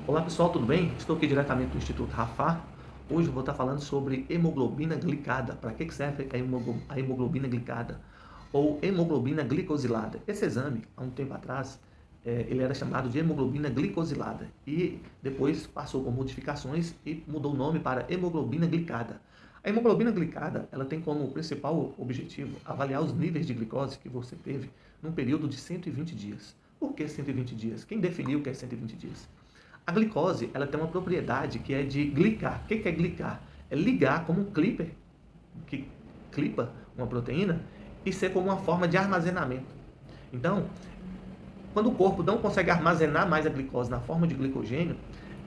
Olá pessoal, tudo bem? Estou aqui diretamente do Instituto Rafar. Hoje eu vou estar falando sobre hemoglobina glicada. Para que serve a hemoglobina glicada? Ou hemoglobina glicosilada. Esse exame, há um tempo atrás, ele era chamado de hemoglobina glicosilada. E depois passou por modificações e mudou o nome para hemoglobina glicada. A hemoglobina glicada, ela tem como principal objetivo avaliar os níveis de glicose que você teve num período de 120 dias. Por que 120 dias? Quem definiu o que é 120 dias? A glicose, ela tem uma propriedade que é de glicar. O que é glicar? É ligar como um clipper, que clipa uma proteína, e ser como uma forma de armazenamento. Então, quando o corpo não consegue armazenar mais a glicose na forma de glicogênio,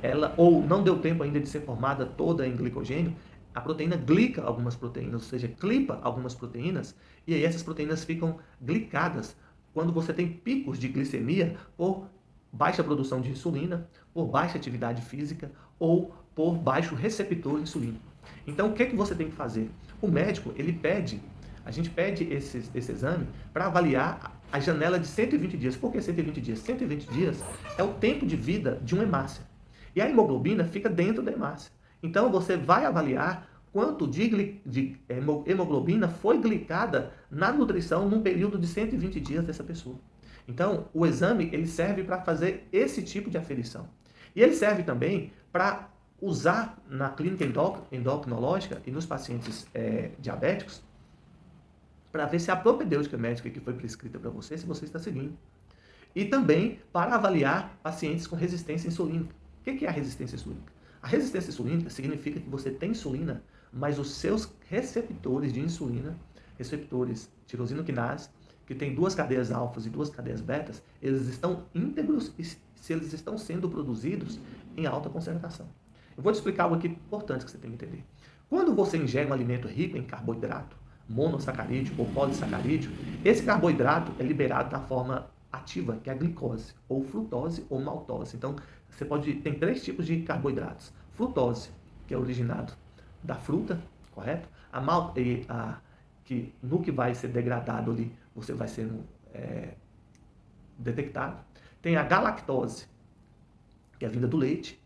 ela, ou não deu tempo ainda de ser formada toda em glicogênio, a proteína glica algumas proteínas, ou seja, clipa algumas proteínas, e aí essas proteínas ficam glicadas quando você tem picos de glicemia por baixa produção de insulina, por baixa atividade física ou por baixo receptor insulínico. Então, o que você tem que fazer? O médico, a gente pede esse exame para avaliar a janela de 120 dias. Por que 120 dias? 120 dias é o tempo de vida de uma hemácia. E a hemoglobina fica dentro da hemácia. Então, você vai avaliar quanto de hemoglobina foi glicada na nutrição num período de 120 dias dessa pessoa. Então, o exame ele serve para fazer esse tipo de aferição. E ele serve também para usar na clínica endocrinológica e nos pacientes diabéticos para ver se a propedêutica médica que foi prescrita para você, se você está seguindo. E também para avaliar pacientes com resistência insulínica. O que é a resistência insulínica? A resistência insulínica significa que você tem insulina, mas os seus receptores de insulina, receptores tirosina-quinase, que tem duas cadeias alfas e duas cadeias betas, eles estão íntegros se eles estão sendo produzidos em alta concentração. Eu vou te explicar algo aqui importante que você tem que entender. Quando você ingere um alimento rico em carboidrato, monossacarídeo ou polissacarídeo, esse carboidrato é liberado da forma ativa, que é a glicose, ou frutose ou maltose. Então, tem três tipos de carboidratos. Frutose, que é originado da fruta, correto? Que no que vai ser degradado ali, você vai ser detectado. Tem a galactose, que é vinda do leite,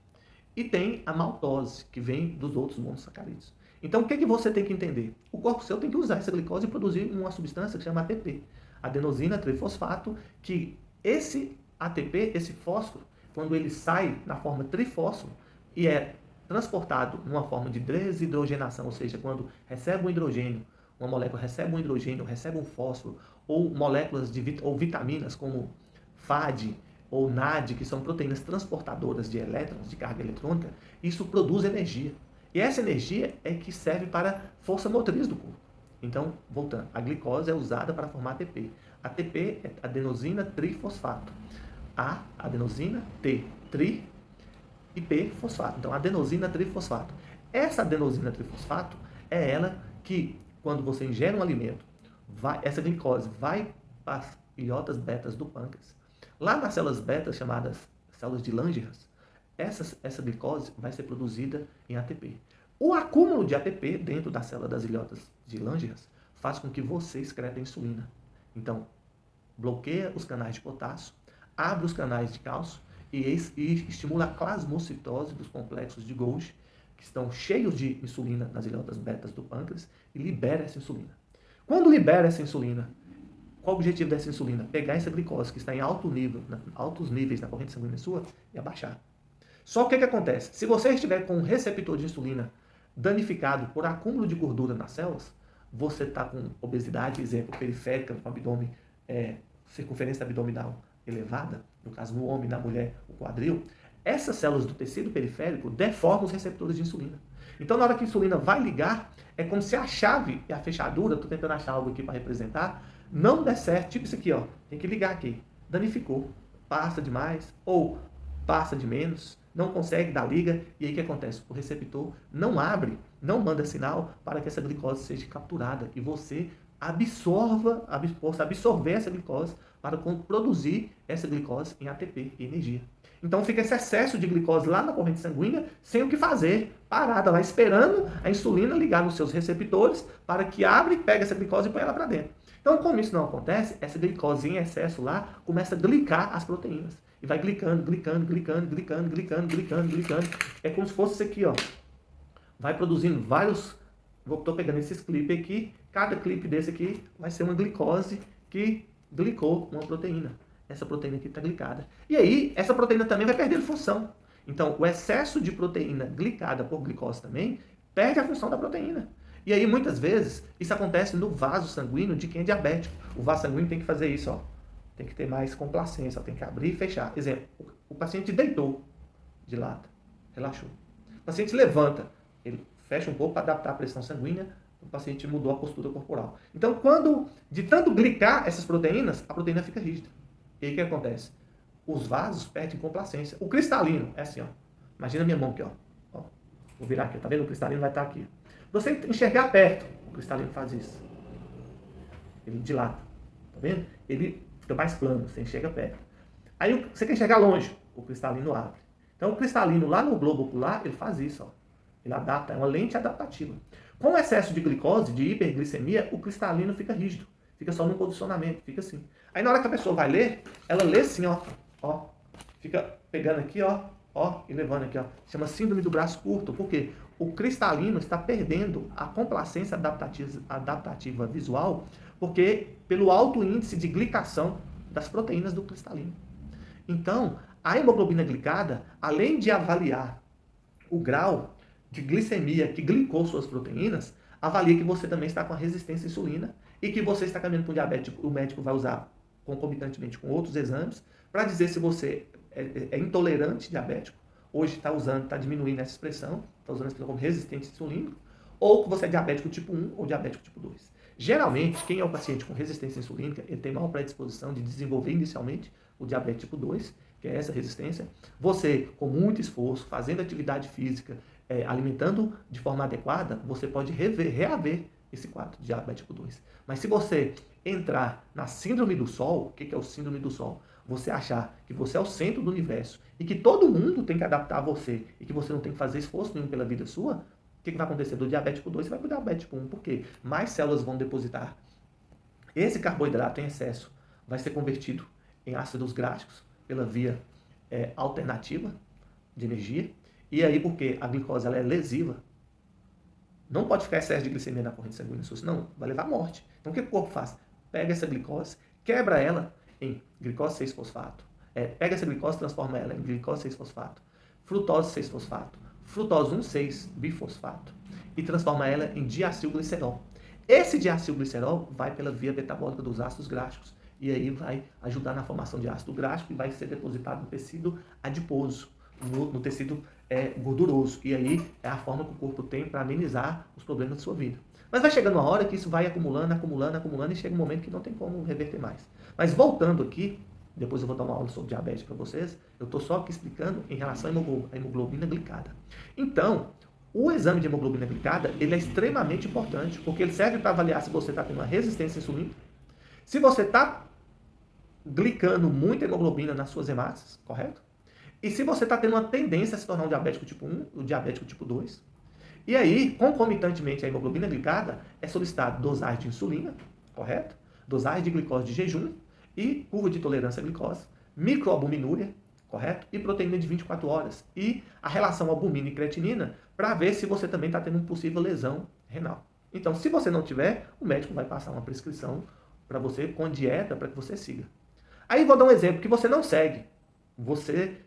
e tem a maltose, que vem dos outros monossacarídeos. Então, o que você tem que entender? O corpo seu tem que usar essa glicose e produzir uma substância que chama ATP, adenosina trifosfato, que esse ATP, esse fósforo, quando ele sai na forma trifósforo e é transportado numa forma de desidrogenação, ou seja, quando recebe um hidrogênio, uma molécula recebe um hidrogênio, recebe um fósforo, ou moléculas ou vitaminas como FAD ou NAD, que são proteínas transportadoras de elétrons, de carga eletrônica, isso produz energia. E essa energia é que serve para a força motriz do corpo. Então, voltando, a glicose é usada para formar ATP. ATP é adenosina trifosfato. A, adenosina, T, tri, e P, fosfato. Então, adenosina trifosfato. Essa adenosina trifosfato é ela que, quando você ingere um alimento, essa glicose vai para as ilhotas betas do pâncreas. Lá nas células betas, chamadas células de Langerhans, essa glicose vai ser produzida em ATP. O acúmulo de ATP dentro da célula das ilhotas de Langerhans faz com que você excreta insulina. Então, bloqueia os canais de potássio, abre os canais de cálcio e estimula a plasmocitose dos complexos de Golgi, que estão cheios de insulina nas ilhotas betas do pâncreas, e libera essa insulina. Quando libera essa insulina, qual o objetivo dessa insulina? Pegar essa glicose que está em altos níveis na corrente sanguínea sua e abaixar. Só que o que acontece? Se você estiver com um receptor de insulina danificado por acúmulo de gordura nas células, você está com obesidade, exemplo, periférica, com abdômen, circunferência abdominal elevada, no caso no homem, na mulher, o quadril, essas células do tecido periférico deformam os receptores de insulina. Então, na hora que a insulina vai ligar, é como se a chave e a fechadura, estou tentando achar algo aqui para representar, não der certo. Tipo isso aqui, ó, tem que ligar aqui. Danificou, passa demais ou passa de menos, não consegue dar liga, e aí o que acontece? O receptor não abre, não manda sinal para que essa glicose seja capturada e você possa absorver essa glicose para produzir essa glicose em ATP, em energia. Então fica esse excesso de glicose lá na corrente sanguínea, sem o que fazer, parada lá, esperando a insulina ligar nos seus receptores para que abra e pegue essa glicose e põe ela para dentro. Então, como isso não acontece, essa glicose em excesso lá começa a glicar as proteínas. e vai glicando. É como se fosse isso aqui, ó. Vai produzindo vários... Estou pegando esses clipes aqui. Cada clipe desse aqui vai ser uma glicose que glicou uma proteína. Essa proteína aqui está glicada. E aí, essa proteína também vai perdendo função. Então, o excesso de proteína glicada por glicose também perde a função da proteína. E aí, muitas vezes, isso acontece no vaso sanguíneo de quem é diabético. O vaso sanguíneo tem que fazer isso, ó. Tem que ter mais complacência, ó. Tem que abrir e fechar. Exemplo, o paciente deitou de lado, relaxou. O paciente levanta, ele fecha um pouco para adaptar a pressão sanguínea, o paciente mudou a postura corporal. Então, quando, de tanto glicar essas proteínas, a proteína fica rígida. E aí, o que acontece? Os vasos perdem complacência. O cristalino é assim, ó. Imagina a minha mão aqui, ó. Vou virar aqui, tá vendo? O cristalino vai estar aqui. Você enxergar perto, o cristalino faz isso. Ele dilata, tá vendo? Ele fica mais plano, você enxerga perto. Aí você quer enxergar longe, o cristalino abre. Então o cristalino lá no globo ocular, ele faz isso, ó. Ele adapta, é uma lente adaptativa. Com o excesso de glicose, de hiperglicemia, o cristalino fica rígido. Fica só num posicionamento, fica assim. Aí na hora que a pessoa vai ler, ela lê assim, ó. Ó. Fica pegando aqui, ó. Ó, e levando aqui, ó. Chama síndrome do braço curto. Por quê? O cristalino está perdendo a complacência adaptativa visual, porque pelo alto índice de glicação das proteínas do cristalino. Então, a hemoglobina glicada, além de avaliar o grau de glicemia que glicou suas proteínas, avalia que você também está com a resistência à insulina e que você está caminhando para um diabético. O médico vai usar concomitantemente com outros exames para dizer se você é intolerante diabético. Hoje está diminuindo essa expressão, está usando a expressão como resistente insulínico, ou que você é diabético tipo 1 ou diabético tipo 2. Geralmente, quem é o paciente com resistência insulínica, ele tem maior predisposição de desenvolver inicialmente o diabetes tipo 2, que é essa resistência. Você, com muito esforço, fazendo atividade física, alimentando de forma adequada, você pode reaver esse quadro de diabetes tipo 2. Mas se você entrar na síndrome do sol, o que é o síndrome do sol? Você achar que você é o centro do universo e que todo mundo tem que adaptar a você e que você não tem que fazer esforço nenhum pela vida sua, o que vai acontecer? Do diabetes tipo 2 você vai para o diabetes tipo 1. Por quê? Mais células vão depositar. Esse carboidrato em excesso vai ser convertido em ácidos gráficos pela via alternativa de energia. E aí, porque a glicose ela é lesiva, não pode ficar excesso de glicemia na corrente sanguínea, senão vai levar à morte. Então, o que o corpo faz? Pega essa glicose, quebra ela em glicose 6-fosfato. Pega essa glicose e transforma ela em glicose 6-fosfato, frutose 6-fosfato, frutose 1,6-bifosfato e transforma ela em diacilglicerol. Esse diacilglicerol vai pela via metabólica dos ácidos gráficos e aí vai ajudar na formação de ácido gráfico e vai ser depositado no tecido adiposo, no tecido gorduroso. E aí é a forma que o corpo tem para amenizar os problemas da sua vida. Mas vai chegando uma hora que isso vai acumulando e chega um momento que não tem como reverter mais. Mas voltando aqui, depois eu vou dar uma aula sobre diabetes para vocês, eu estou só aqui explicando em relação à hemoglobina glicada. Então, o exame de hemoglobina glicada, ele é extremamente importante, porque ele serve para avaliar se você está tendo uma resistência insulínica, se você está glicando muita hemoglobina nas suas hemácias, correto? E se você está tendo uma tendência a se tornar um diabético tipo 1, um diabético tipo 2. E aí, concomitantemente à hemoglobina glicada, é solicitado dosagem de insulina, correto? Dosagem de glicose de jejum e curva de tolerância à glicose, microalbuminúria, correto? E proteína de 24 horas. E a relação albumina e creatinina para ver se você também está tendo uma possível lesão renal. Então, se você não tiver, o médico vai passar uma prescrição para você com dieta para que você siga. Aí vou dar um exemplo que você não segue. Você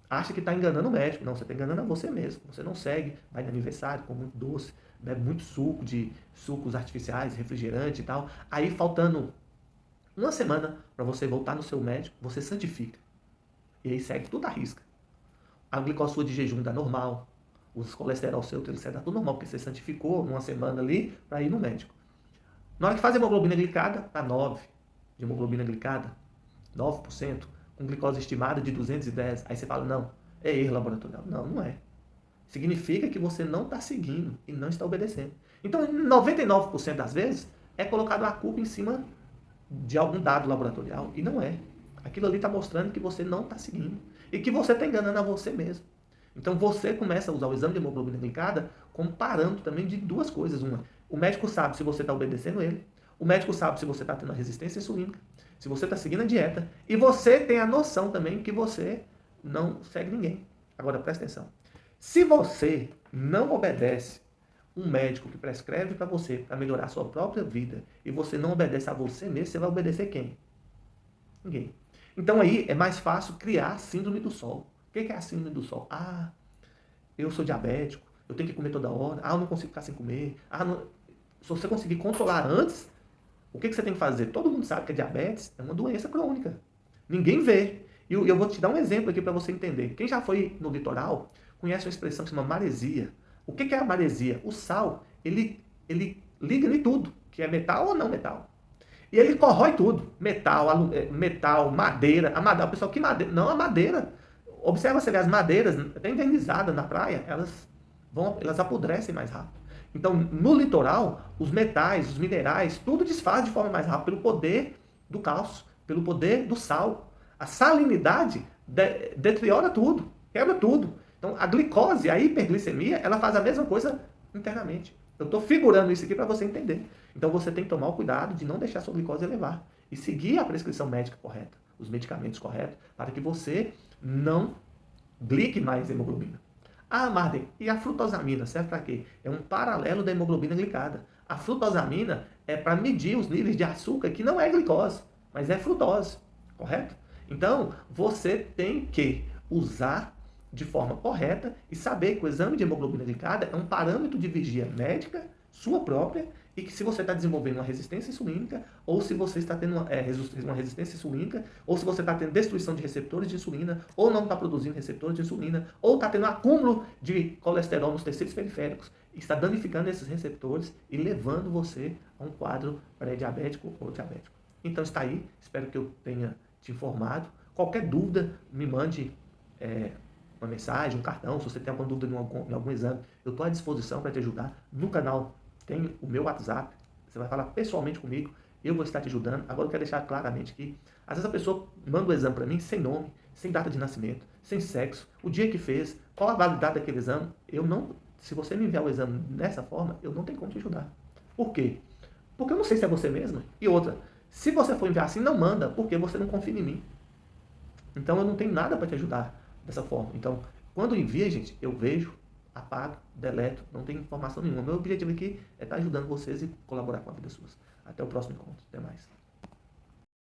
acha que está enganando o médico. Não, você está enganando a você mesmo. Você não segue, vai no aniversário, come muito doce, bebe muito suco de sucos artificiais, refrigerante e tal. Aí, faltando uma semana para você voltar no seu médico, você santifica. E aí segue tudo à risca. A glicose sua de jejum dá normal. Os colesterol seu, triglicerídeo dá tudo normal, porque você santificou numa semana ali para ir no médico. Na hora que faz a hemoglobina glicada, tá 9 de hemoglobina glicada, 9%, com glicose estimada de 210. Aí você fala, não, é erro laboratorial. Não, não é. Significa que você não está seguindo e não está obedecendo. Então, 99% das vezes, é colocado a culpa em cima de algum dado laboratorial. E não é. Aquilo ali está mostrando que você não está seguindo. E que você está enganando a você mesmo. Então, você começa a usar o exame de hemoglobina glicada como parâmetro também de duas coisas. Uma, o médico sabe se você está obedecendo ele. O médico sabe se você está tendo resistência insulínica, se você está seguindo a dieta, e você tem a noção também que você não segue ninguém. Agora, presta atenção. Se você não obedece um médico que prescreve para você para melhorar a sua própria vida e você não obedece a você mesmo, você vai obedecer quem? Ninguém. Então aí é mais fácil criar a síndrome do sol. O que é a síndrome do sol? Ah, eu sou diabético, eu tenho que comer toda hora, ah, eu não consigo ficar sem comer, ah, não... Se você conseguir controlar antes, o que você tem que fazer? Todo mundo sabe que a diabetes é uma doença crônica. Ninguém vê. E eu vou te dar um exemplo aqui para você entender. Quem já foi no litoral conhece uma expressão que se chama maresia. O que é a maresia? O sal, ele liga em tudo, que é metal ou não metal. E ele corrói tudo. Metal, madeira. A madeira, o pessoal, que madeira? Não, a madeira. Observa, você vê as madeiras, até envernizadas na praia, elas apodrecem mais rápido. Então, no litoral, os metais, os minerais, tudo desfaz de forma mais rápida pelo poder do cálcio, pelo poder do sal. A salinidade deteriora tudo, quebra tudo. Então, a glicose, a hiperglicemia, ela faz a mesma coisa internamente. Eu estou figurando isso aqui para você entender. Então, você tem que tomar o cuidado de não deixar a sua glicose elevar e seguir a prescrição médica correta, os medicamentos corretos, para que você não glique mais hemoglobina. Ah, Marden, e a frutosamina serve para quê? É um paralelo da hemoglobina glicada. A frutosamina é para medir os níveis de açúcar, que não é glicose, mas é frutose, correto? Então, você tem que usar de forma correta e saber que o exame de hemoglobina glicada é um parâmetro de vigia médica, sua própria, e que se você está desenvolvendo uma resistência insulínica, ou se você está tendo uma resistência insulínica, ou se você está tendo destruição de receptores de insulina, ou não está produzindo receptores de insulina, ou está tendo um acúmulo de colesterol nos tecidos periféricos, está danificando esses receptores e levando você a um quadro pré-diabético ou diabético. Então está aí, espero que eu tenha te informado. Qualquer dúvida, me mande uma mensagem, um cartão, se você tem alguma dúvida em algum exame, eu estou à disposição para te ajudar. No canal tem o meu WhatsApp, você vai falar pessoalmente comigo, eu vou estar te ajudando. Agora eu quero deixar claramente que, às vezes a pessoa manda o exame para mim sem nome, sem data de nascimento, sem sexo, o dia que fez, qual a validade daquele exame. Se você me enviar o exame dessa forma, eu não tenho como te ajudar. Por quê? Porque eu não sei se é você mesma. E outra, se você for enviar assim, não manda, porque você não confia em mim. Então eu não tenho nada para te ajudar dessa forma. Então, quando envia, gente, eu vejo, apago, deleto, não tem informação nenhuma. Meu objetivo aqui é estar ajudando vocês e colaborar com a vida suas. Até o próximo encontro. Até mais.